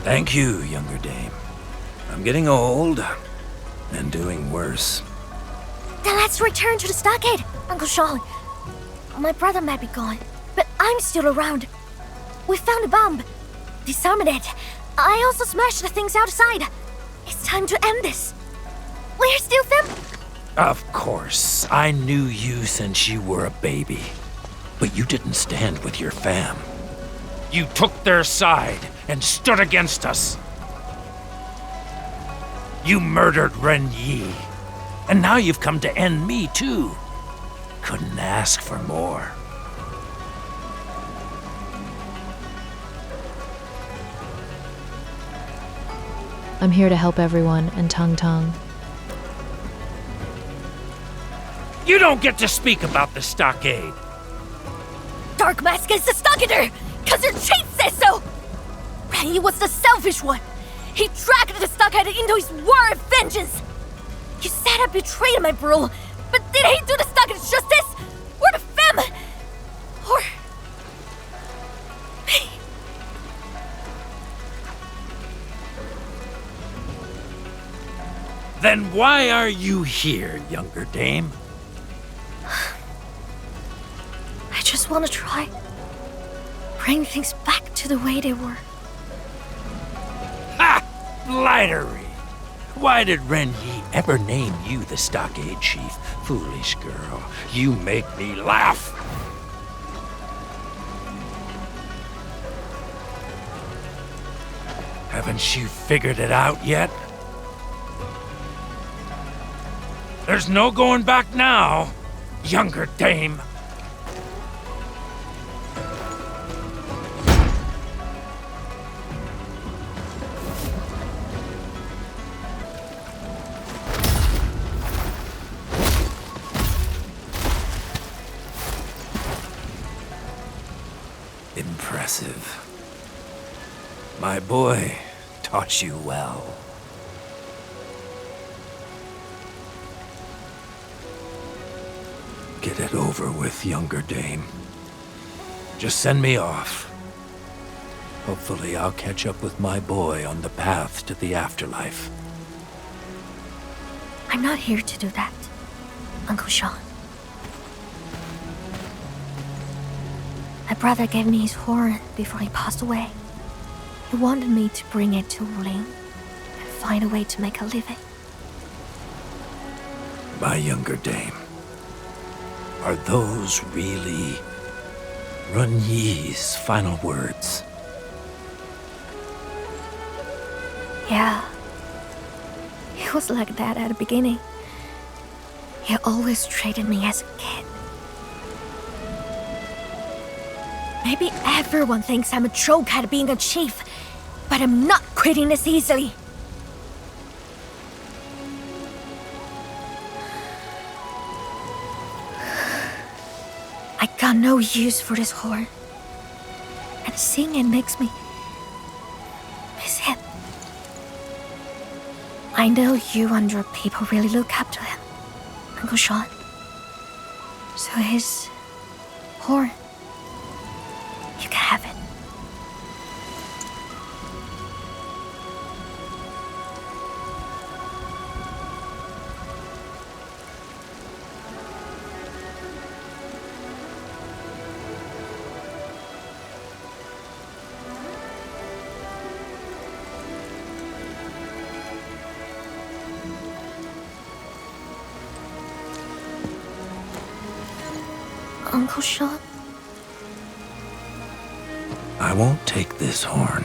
Thank you, younger dame. I'm getting old, and doing worse. Then let's return to the stockade, Uncle Sean. My brother might be gone, but I'm still around. We found a bomb. Disarmed it. I also smashed the things outside. It's time to end this. We're still them? Of course. I knew you since you were a baby. But you didn't stand with your fam. You took their side and stood against us. You murdered Ruanyi. And now you've come to end me, too. Couldn't ask for more. I'm here to help everyone and Tangtang. You don't get to speak about the stockade. Dark Mask is the stockader, cause your chief says so! Ruanyi was the selfish one. He dragged the stockade into his war of vengeance. You said I betrayed my bro, but did he do the stockade justice? Or the fam? Or... me? Then why are you here, younger dame? I just want to try. Bring things back to the way they were. Ha! Flattery! Why did Ruanyi ever name you the stockade chief? Foolish girl, you make me laugh! Haven't you figured it out yet? There's no going back now, younger dame. Impressive. My boy taught you well. Get it over with, younger dame. Just send me off. Hopefully I'll catch up with my boy on the path to the afterlife. I'm not here to do that, Uncle Sean. My brother gave me his horn before he passed away. He wanted me to bring it to wuling and find a way to make a living. My younger dame, are those really Ruanyi's final words? Yeah. He was like that at the beginning. He always treated me as a kid. Maybe everyone thinks I'm a joke at being a chief, but I'm not quitting this easily. I got no use for this horn. And seeing it makes me miss him. I know you and your people really look up to him, Uncle Sean. So his horn, you can have it. Uncle Sean? I won't take this horn.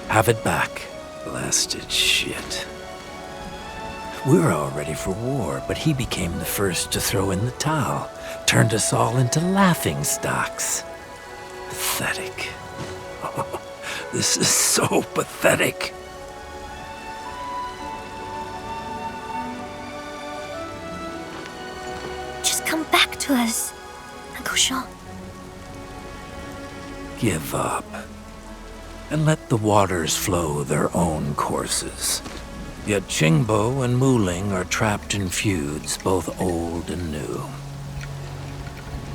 Have it back, blasted shit. We were all ready for war, but he became the first to throw in the towel. Turned us all into laughing stocks. Pathetic. Oh, this is so pathetic. Just come back to us, Uncle Sean. Give up. And let the waters flow their own courses. Yet Qingbo and Wuling are trapped in feuds, both old and new.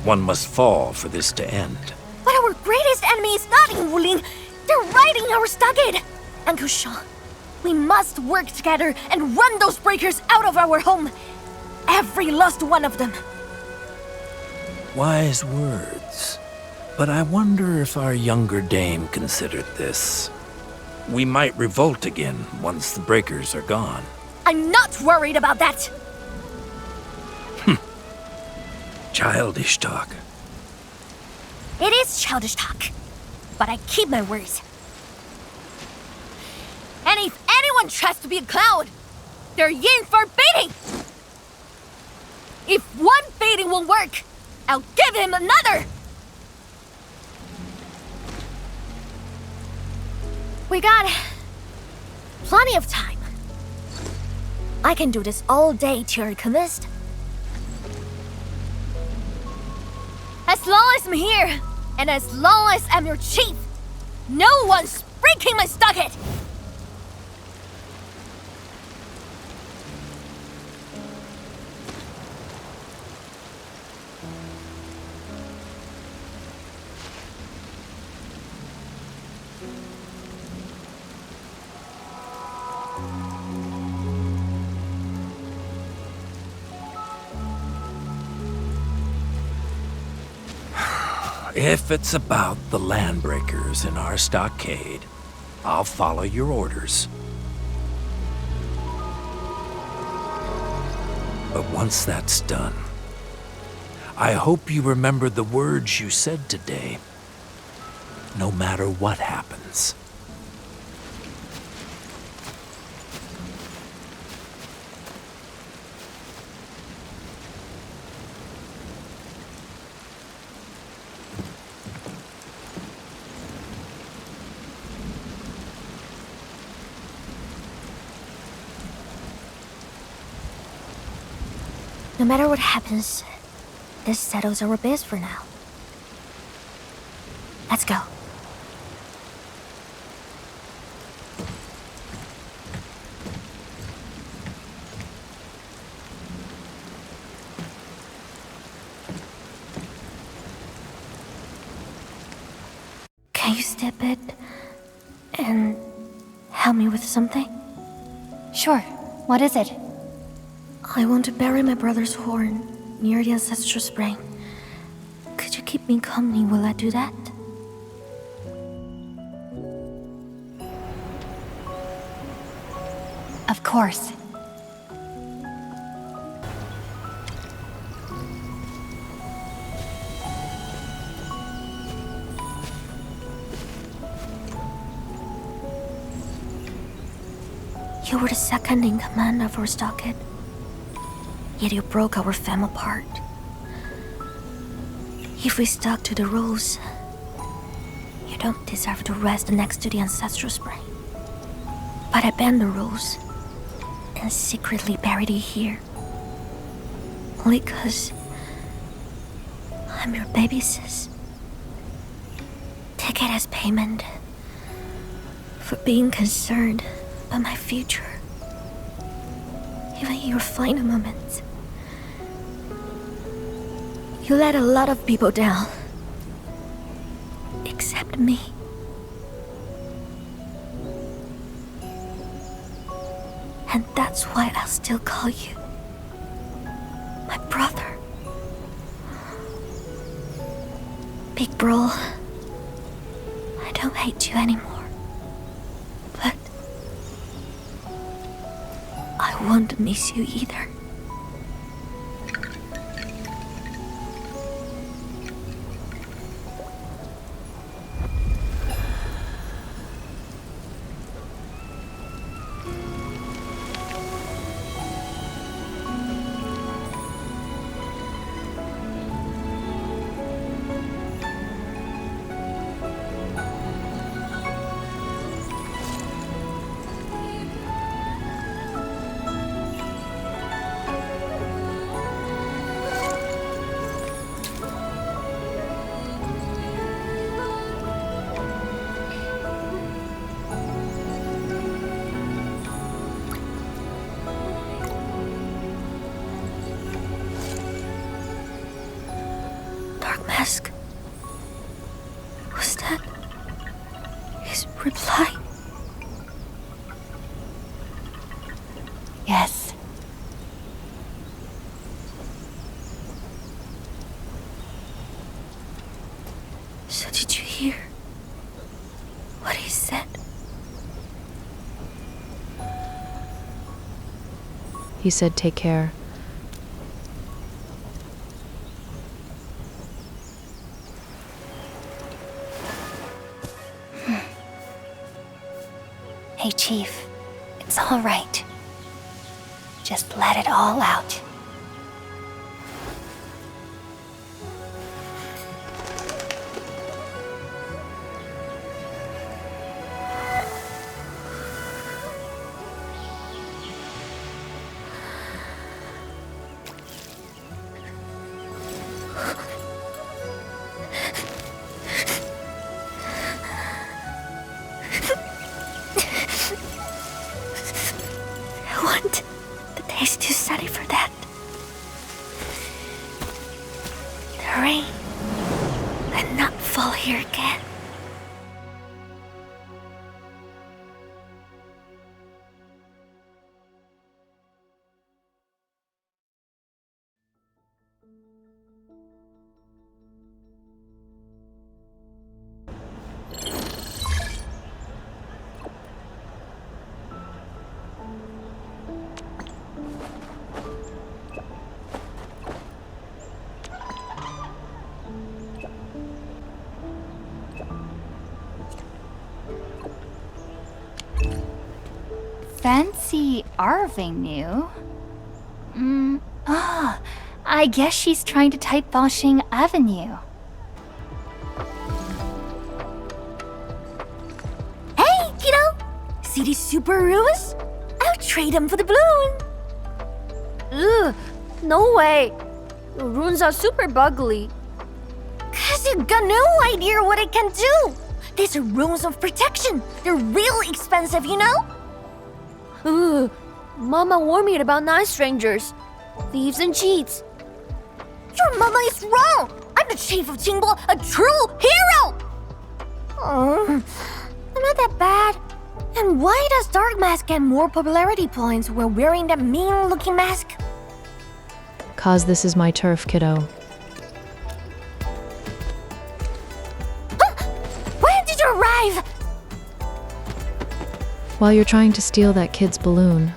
One must fall for this to end. But our greatest enemy is not in wuling. They're riding our stockade! Uncle Shaw, we must work together and run those breakers out of our home. Every last one of them. Wise words. But I wonder if our younger dame considered this. We might revolt again once the breakers are gone. I'm not worried about that! Childish talk. It is childish talk, but I keep my words. And if anyone tries to be a clown, they're in for baiting! If one baiting won't work, I'll give him another! We got plenty of time. I can do this all day till you're convinced. As long as I'm here, and as long as I'm your chief, no one's breaking my stockade! If it's about the landbreakers in our stockade, I'll follow your orders. But once that's done, I hope you remember the words you said today, no matter what happens. No matter what happens, this settles our biz for now. Let's go. Can you step it and help me with something? Sure. What is it? I want to bury my brother's horn near the ancestral spring. Could you keep me company while I do that? Of course. You were the second in command of our stockade. Yet you broke our fam apart. If we stuck to the rules, you don't deserve to rest next to the ancestral spring. But I bend the rules and secretly buried you here. Only 'cause I'm your baby sis. Take it as payment for being concerned about my future. Even in your final moments, you let a lot of people down. Except me. And that's why I'll still call you my brother. Big bro, I don't hate you anymore. But I won't miss you either. Mask. Was that his Reply? Yes. So did you hear what he said? He said, take care. Hey, Chief. It's all right. Just let it all out. What? The day's too sunny for that. The rain will not fall here again. Fancy Avenue? I guess she's trying to type Wuling Avenue. Hey, kiddo! See these super ruins? I'll trade them for the balloon. Ugh, no way. The runes are super bugly. Cause you got no idea what it can do. These are runes of protection. They're real expensive, you know? Ugh, Mama warned me about night strangers, thieves and cheats. Your mama is wrong. I'm the chief of Qingbo, a true hero. I'm not that bad. And why does Dark Mask get more popularity points while wearing that mean-looking mask? 'Cause this is my turf, kiddo. When did you arrive? While you're trying to steal that kid's balloon.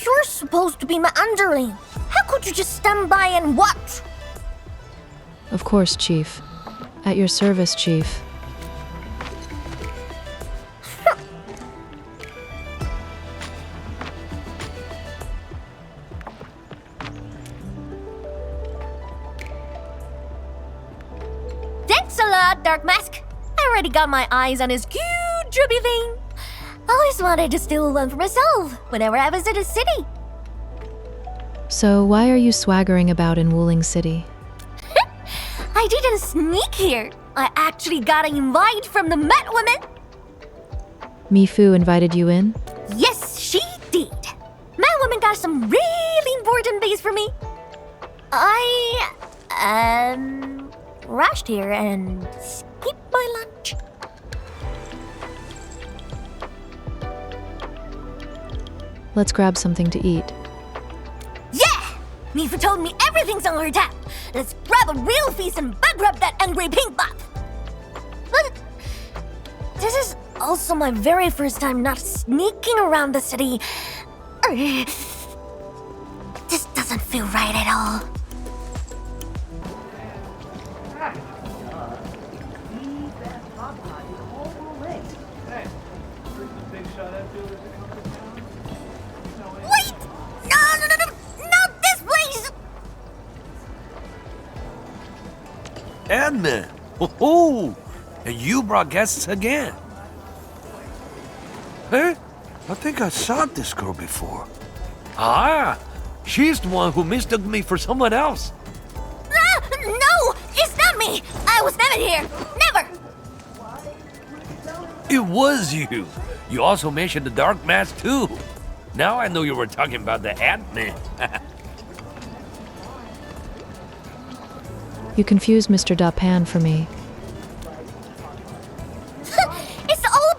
You're supposed to be my underling. How could you just stand by and watch? Of course, Chief. At your service, Chief. Thanks a lot, Dark Mask. I already got my eyes on his cute droopy thing. Always wanted to steal one for myself whenever I visit a city. So why are you swaggering about in Wuling City? I didn't sneak here. I actually got an invite from the Met Woman. Mifu invited you in? Yes, she did. Met Woman got some really important base for me. I, rushed here and skipped my lunch. Let's grab something to eat. Yeah! Mifu told me everything's on her tap. Let's grab a real feast and bankrupt that angry pink bot. But this is also my very first time not sneaking around the city. This doesn't feel right at all. Wait! No, not this place! Endmin! Oh, and you brought guests again. Huh? I think I saw this girl before. Ah, she's the one who mistook me for someone else. No! It's not me! I was never here! Never! It was you. You also mentioned the dark mask too. Now I know you were talking about the Endmin. You confused Mr. Dapan for me. It's all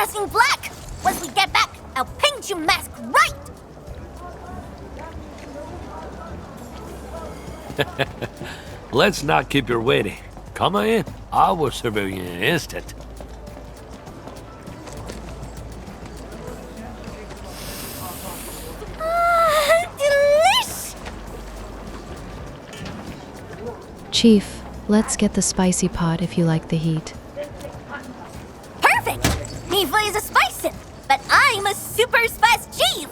dressed in black. Once we get back, I'll paint you mask right. Let's not keep you waiting. Come on in. I will serve you in an instant. Delish! Chief, let's get the spicy pot if you like the heat. Perfect! Mifu is a spice, but I'm a super spice chief.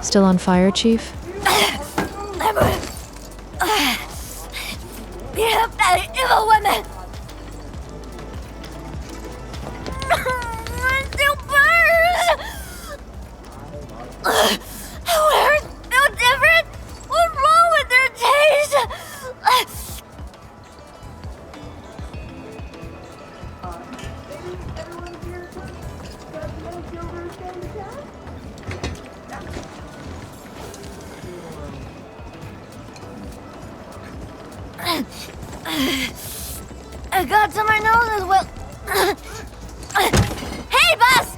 Still on fire, Chief? Beat up that evil woman! It still burns! We're so different! What's wrong with their taste? I got to my nose as well. Hey, boss!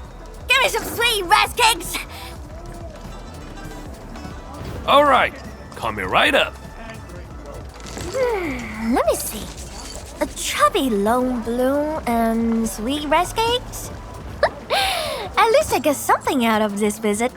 Give me some sweet rice cakes! All right. Coming right up. Let me see. A chubby lone bloom and sweet rice cakes? At least I get something out of this visit.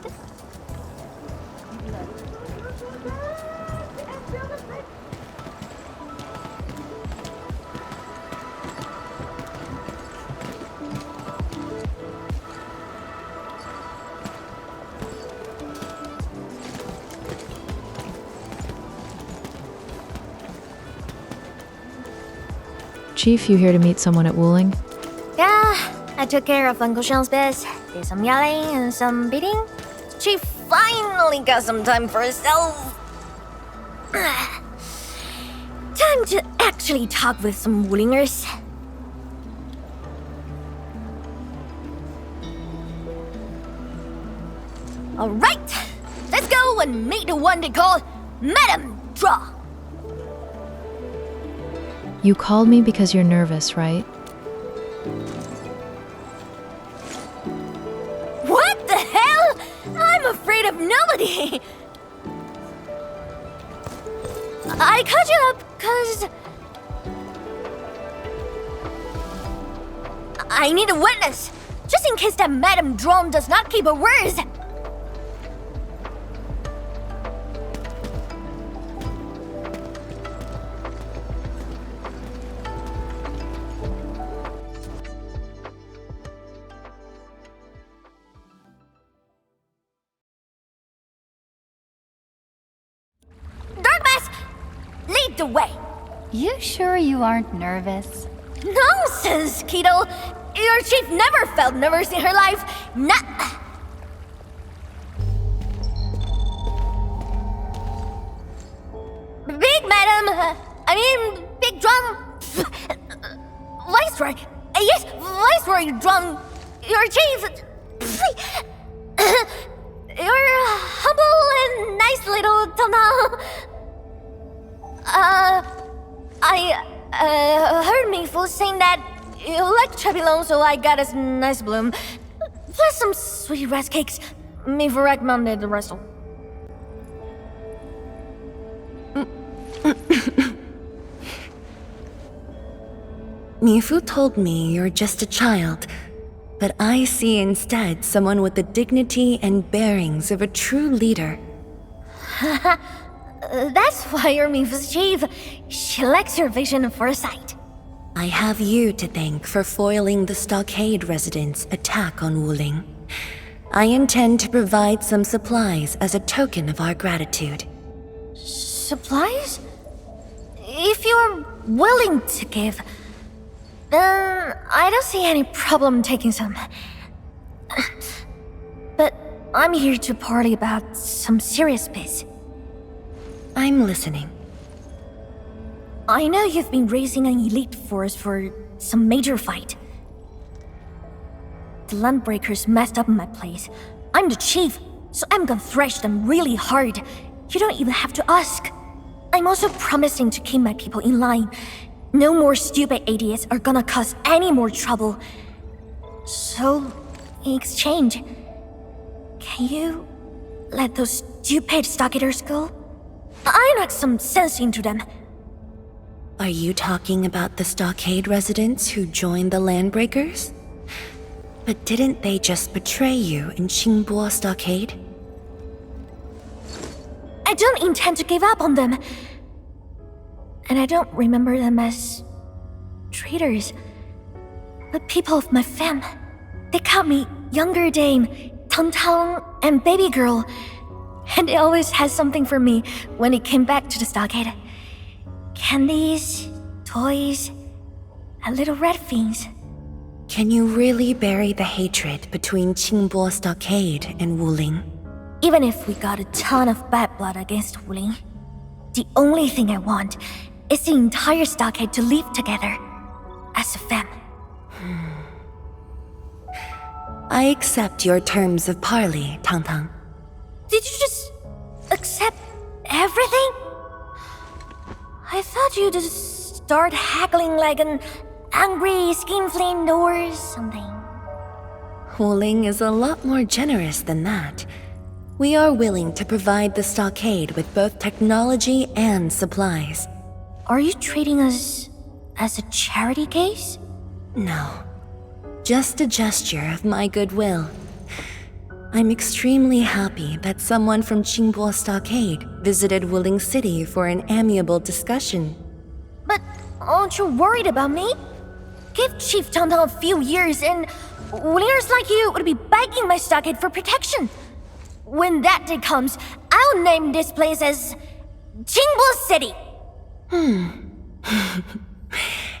Chief, you here to meet someone at Wuling? Yeah, I took care of Uncle Sean's biz. Did some yelling and some beating. She finally got some time for herself. Time to actually talk with some wulingers. Alright, let's go and meet the one they call Madam Draw. You called me because you're nervous, right? What the hell? I'm afraid of nobody. I called you up because I need a witness, just in case that Madam Drone does not keep her words. Lead the way. You sure you aren't nervous? Nonsense, Keto. Your chief never felt nervous in her life. Big madam. Big drum. Viceroy. Yes, Viceroy drum. Your chief. You're humble and nice little Tana. I heard Mifu saying that you like chubby loan, so I got us nice bloom. Plus some sweet rice cakes. Mifu recommended the rest. Mifu told me you're just a child, but I see instead someone with the dignity and bearings of a true leader. That's why you're Mifu's chief. She likes your vision and foresight. I have you to thank for foiling the Stockade residents' attack on Wuling. I intend to provide some supplies as a token of our gratitude. Supplies? If you're willing to give, then I don't see any problem taking some. But I'm here to party about some serious biz. I'm listening. I know you've been raising an elite force for some major fight. The Landbreakers messed up my place. I'm the chief, so I'm gonna thrash them really hard. You don't even have to ask. I'm also promising to keep my people in line. No more stupid idiots are gonna cause any more trouble. So, in exchange, can you let those stupid stockaders go? I knocked some sense into them. Are you talking about the stockade residents who joined the Landbreakers? But didn't they just betray you in Qingbo Stockade? I don't intend to give up on them. And I don't remember them as traitors, but people of my fam. They called me Younger Dame, Tangtang, and Baby Girl. And they always had something for me when it came back to the stockade. Candies, toys, and little red things. Can you really bury the hatred between Qingbo Stockade and wuling? Even if we got a ton of bad blood against wuling, the only thing I want is the entire stockade to live together as a fam. I accept your terms of parley, Tangtang. Did you just accept everything? I thought you'd just start haggling like an angry skinflint or something. Wuling is a lot more generous than that. We are willing to provide the stockade with both technology and supplies. Are you treating us as a charity case? No, just a gesture of my goodwill. I'm extremely happy that someone from Qingbo Stockade visited Wuling City for an amiable discussion. But aren't you worried about me? Give Chief Tangtang a few years and Wulingers like you would be begging my stockade for protection. When that day comes, I'll name this place as Qingbo City.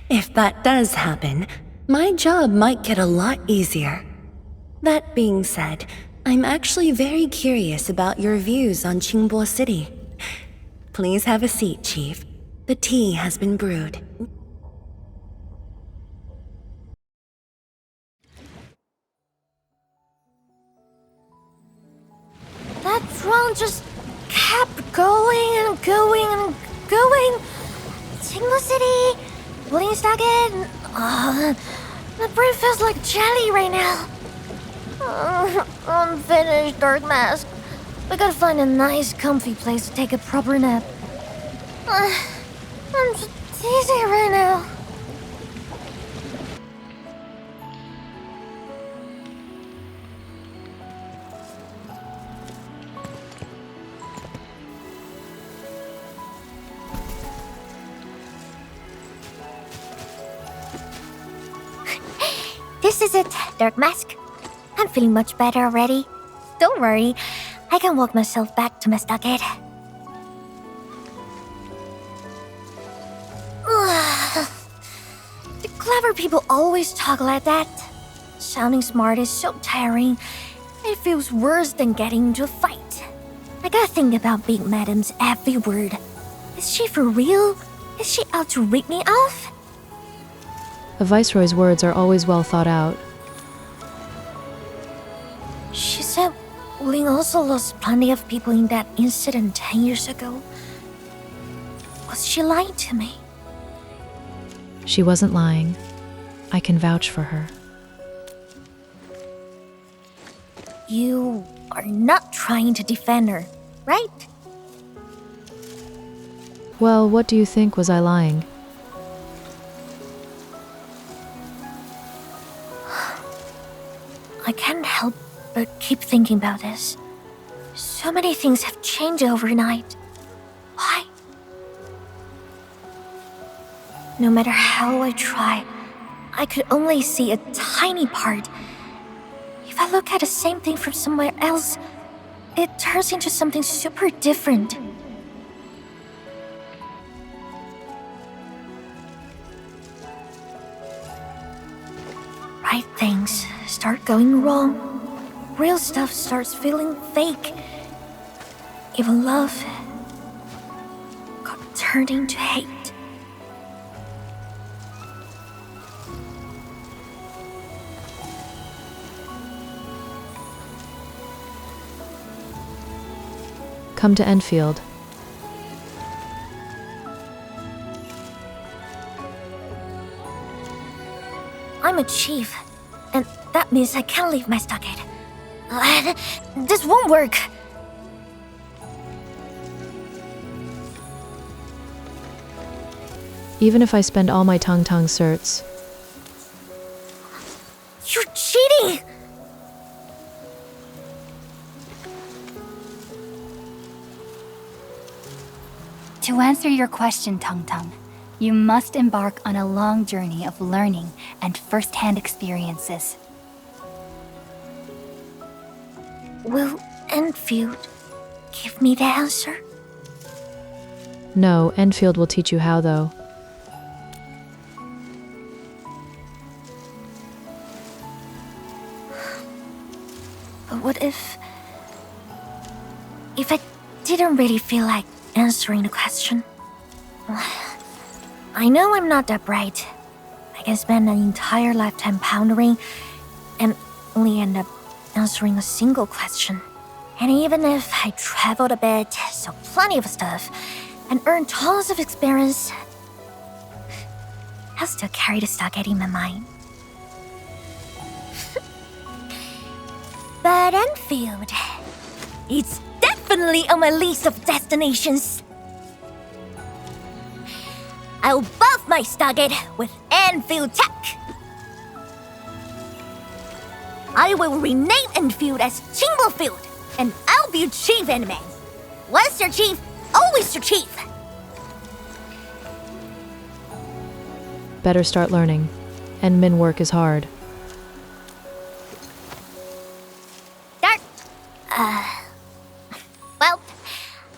If that does happen, my job might get a lot easier. That being said, I'm actually very curious about your views on Qingbo City. Please have a seat, Chief. The tea has been brewed. That drone just kept going and going and going. Qingbo City, Wuling Stockade. My brain feels like jelly right now. I'm finished, Dark Mask. We gotta find a nice, comfy place to take a proper nap. I'm just dizzy right now. This is it, Dark Mask. I'm feeling much better already. Don't worry, I can walk myself back to my stockade. The clever people always talk like that. Sounding smart is so tiring. It feels worse than getting into a fight. I gotta think about Big Madam's every word. Is she for real? Is she out to rip me off? A viceroy's words are always well thought out. She said Wuling also lost plenty of people in that incident 10 years ago. Was she lying to me? She wasn't lying. I can vouch for her. You are not trying to defend her, right? Well, what do you think? Was I lying? I can't help but keep thinking about this. So many things have changed overnight. Why? No matter how I try, I could only see a tiny part. if I look at the same thing from somewhere else, it turns into something super different. Right things start going wrong. Real stuff starts feeling fake. Even love got turned into hate. Come to Endfield. I'm a chief, and that means I can't leave my stockade. This won't work. Even if I spend all my tangtang certs. You're cheating! To answer your question, Tangtang, you must embark on a long journey of learning and first-hand experiences. Will Endfield give me the answer? No, Endfield will teach you how, though. But what if I didn't really feel like answering the question? I know I'm not that bright. I can spend an entire lifetime pondering and only end up answering a single question. And even if I traveled a bit, saw plenty of stuff, and earned tons of experience, I'll still carry the stockade in my mind. But Endfield, it's definitely on my list of destinations. I'll buff my stockade with Endfield tech. I will rename Endfield as Field, and I'll be Chief Endmin. Once your chief, always your chief. Better start learning. Endmin work is hard. Dark. Well,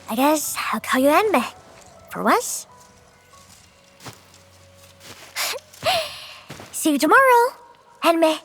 I guess I'll call you Endmin. For once. See you tomorrow, Endmin.